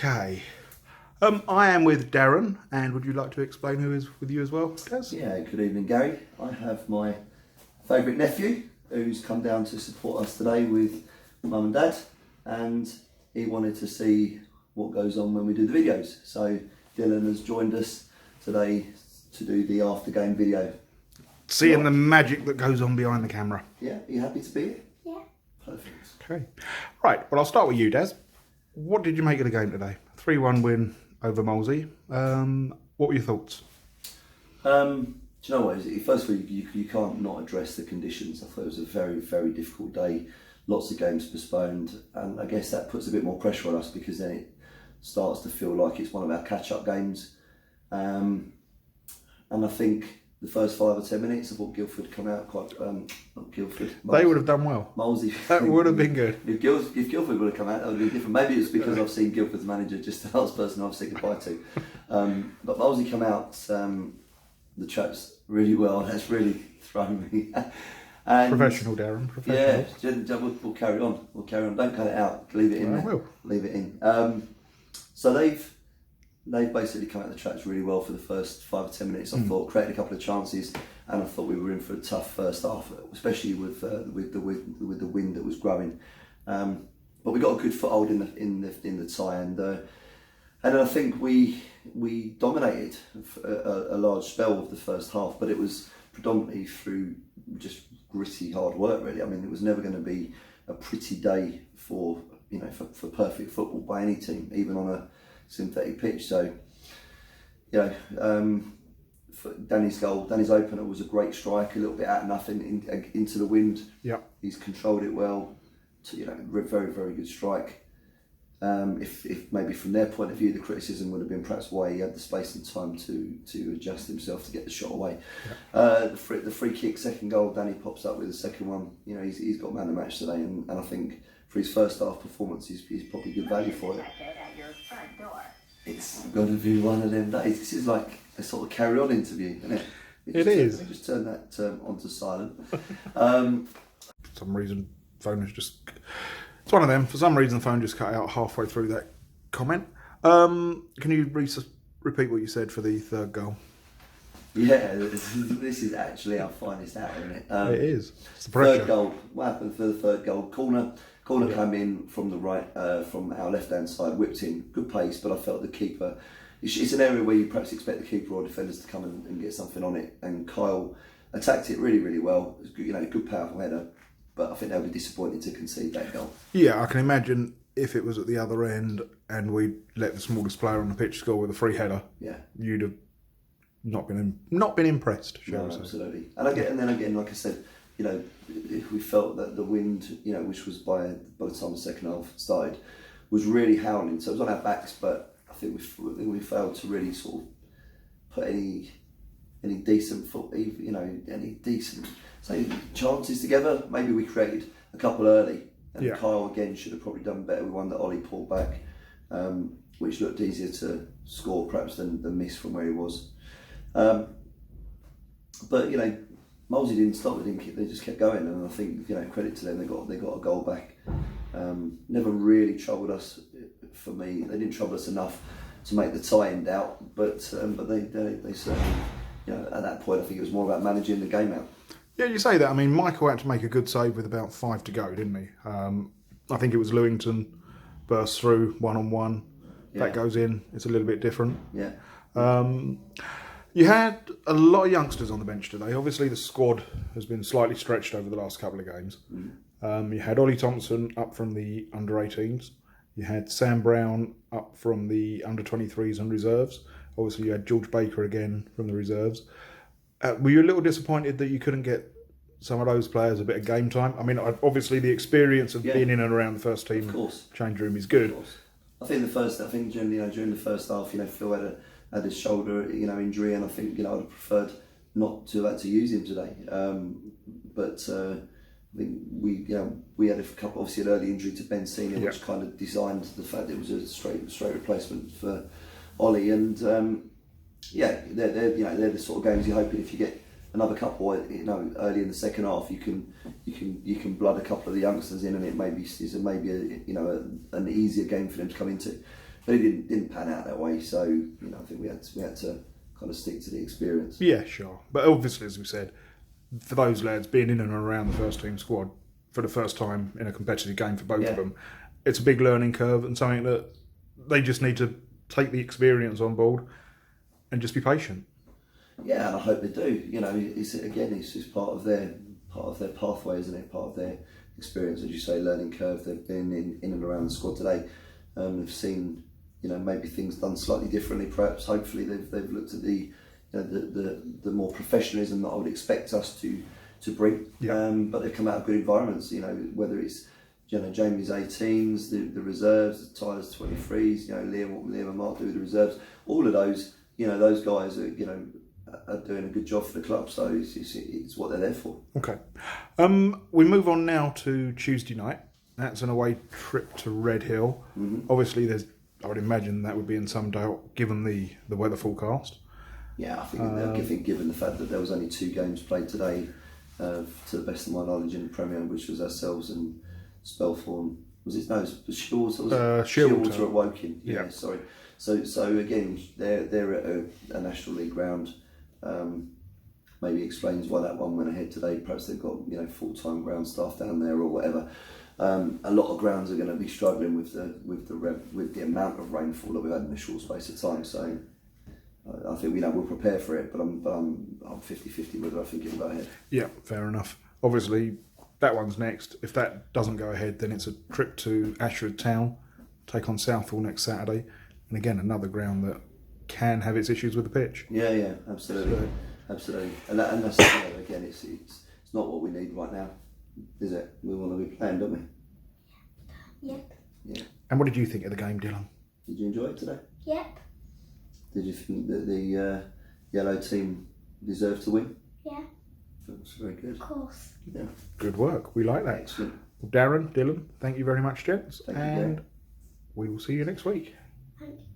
Okay. I am with Darren, and would you like to explain who is with you as well, Des? Yeah, good evening, Gary. I have my favourite nephew who's come down to support us today with Mum and Dad, and he wanted to see what goes on when we do the videos. So Dylan has joined us today to do the after game video. Seeing the magic that goes on behind the camera. Yeah, are you happy to be here? Yeah. Perfect. Okay. Right, well, I'll start with you, Des. What did you make of the game today? 3-1 win over Molesey. What were your thoughts? Do you know what? First of all, you can't not address the conditions. I thought it was a very, very difficult day. Lots of games postponed, and I guess that puts a bit more pressure on us because then it starts to feel like it's one of our catch-up games. And I think the first 5 or 10 minutes, I thought Guildford come out quite. Not Guildford. Molesey. They would have done well. Molesey. That would have been good. If Guildford would have come out, that would have been different. Maybe it's because I've seen Guildford's manager, just the last person I've said goodbye to. But Molesey come out the chaps really well. That's really thrown me. And Professional, Darren. Professional. yeah, we'll carry on. We'll carry on. Don't cut it out. Leave it in. I will. Leave it in. So they've basically come out the tracks really well for the first 5 or 10 minutes. I thought created a couple of chances, and I thought we were in for a tough first half, especially with the wind that was growing. But we got a good foothold in the tie, and then I think we dominated a large spell of the first half, but it was predominantly through just gritty hard work. Really, I mean, it was never going to be a pretty day for perfect football by any team, even on a synthetic pitch. So, for Danny's opener was a great strike, a little bit out of nothing into the wind. Yeah, he's controlled it well. Very, very good strike. If maybe from their point of view, the criticism would have been perhaps why he had the space and time to adjust himself to get the shot away. Yeah. The free kick, second goal, Danny pops up with the second one. He's got man of the match today, and I think for his first half performance, he's probably good value for it. It's got to be one of them days. This is like a sort of carry on interview, isn't it? It is. Let me just turn that onto silent. For some reason, phone is just. It's one of them. For some reason, the phone just cut out halfway through that comment. Can you repeat what you said for the third goal? Yeah, this is actually our finest out, isn't it? It is. It's the pressure. Third goal. What happened for the third goal? Corner came in from the right, from our left-hand side, whipped in. Good pace, but I felt the keeper. It's an area where you perhaps expect the keeper or defenders to come and get something on it. And Kyle attacked it really, really well. It was good, good powerful header. But I think they'll be disappointed to concede that goal. Yeah, I can imagine if it was at the other end and we let the smallest player on the pitch score with a free header, you'd have not been impressed. No, absolutely. And then again, like I said, if we felt that the wind, which was by the time the second half started, was really howling. So it was on our backs, but I think we failed to really sort of put any decent any decent chances together. Maybe we created a couple early, and Kyle again should have probably done better with one that Ollie pulled back, which looked easier to score perhaps than miss from where he was. But Molesey didn't stop. They just kept going, and I think credit to them. They got a goal back. Never really troubled us. For me, they didn't trouble us enough to make the tie in doubt. But they certainly, at that point, I think it was more about managing the game out. Yeah, you say that. I mean, Michael had to make a good save with about 5 to go, didn't he? I think it was Lewington burst through 1-on-1. Yeah. That goes in. It's a little bit different. Yeah. You had a lot of youngsters on the bench today. Obviously, the squad has been slightly stretched over the last couple of games. You had Ollie Thompson up from the under-18s. You had Sam Brown up from the under-23s and reserves. Obviously, you had George Baker again from the reserves. Were you a little disappointed that you couldn't get some of those players a bit of game time? I mean, obviously, the experience of being in and around the first team change room is good. I think during the first half, Phil had his shoulder, injury, and I think I'd have preferred not to have had to use him today. But I think we had a couple, obviously an early injury to Ben Senior, which kind of designed the fact that it was a straight replacement for Ollie, and they're the sort of games you're hoping if you get another couple, early in the second half, you can blood a couple of the youngsters in, and it maybe is an easier game for them to come into. but it didn't pan out that way. So I think we had to kind of stick to the experience. Yeah, sure. But obviously, as we said, for those lads being in and around the first team squad for the first time in a competitive game for both of them, it's a big learning curve and something that they just need to take the experience on board and just be patient. Yeah, and I hope they do. It's just part of their pathway, isn't it? Part of their experience, as you say, learning curve. They've been in and around the squad today. They've seen, maybe things done slightly differently. Perhaps, hopefully, they've looked at the more professionalism that I would expect us to bring. Yeah. But they've come out of good environments. Whether it's Jamie's 18s, the reserves, Tyler's 23s. Liam and Mark do the reserves. All of those, those guys are doing a good job for the club. So it's what they're there for. Okay. We move on now to Tuesday night. That's an away trip to Red Hill. Mm-hmm. Obviously, I would imagine that would be in some doubt given the weather forecast. Yeah, I think given the fact that there was only 2 games played today, to the best of my knowledge in the Premier, which was ourselves and Spelthorne. Was it Shearwater? Shearwater at Woking. Yeah, sorry. So again, they're at a National League ground. Maybe explains why that one went ahead today. Perhaps they've got full-time ground staff down there or whatever. A lot of grounds are going to be struggling with the amount of rainfall that we've had in a short space of time. So I think we'll prepare for it, but I'm 50-50 whether I think it'll go ahead. Yeah, fair enough. Obviously, that one's next. If that doesn't go ahead, then it's a trip to Ashford Town, take on Southall next Saturday, and again another ground that can have its issues with the pitch. Yeah, absolutely, absolutely. And that's again, it's not what we need right now, is it? We want to be playing, don't we? Yep. Yeah. And what did you think of the game, Dylan? Did you enjoy it today? Yep. Did you think that the yellow team deserved to win? Yeah. That's very good. Of course. Yeah. Good work. We like that. Excellent. Well, Darren, Dylan, thank you very much, gents. Thank you, and Darren. we will see you next week. Thank you.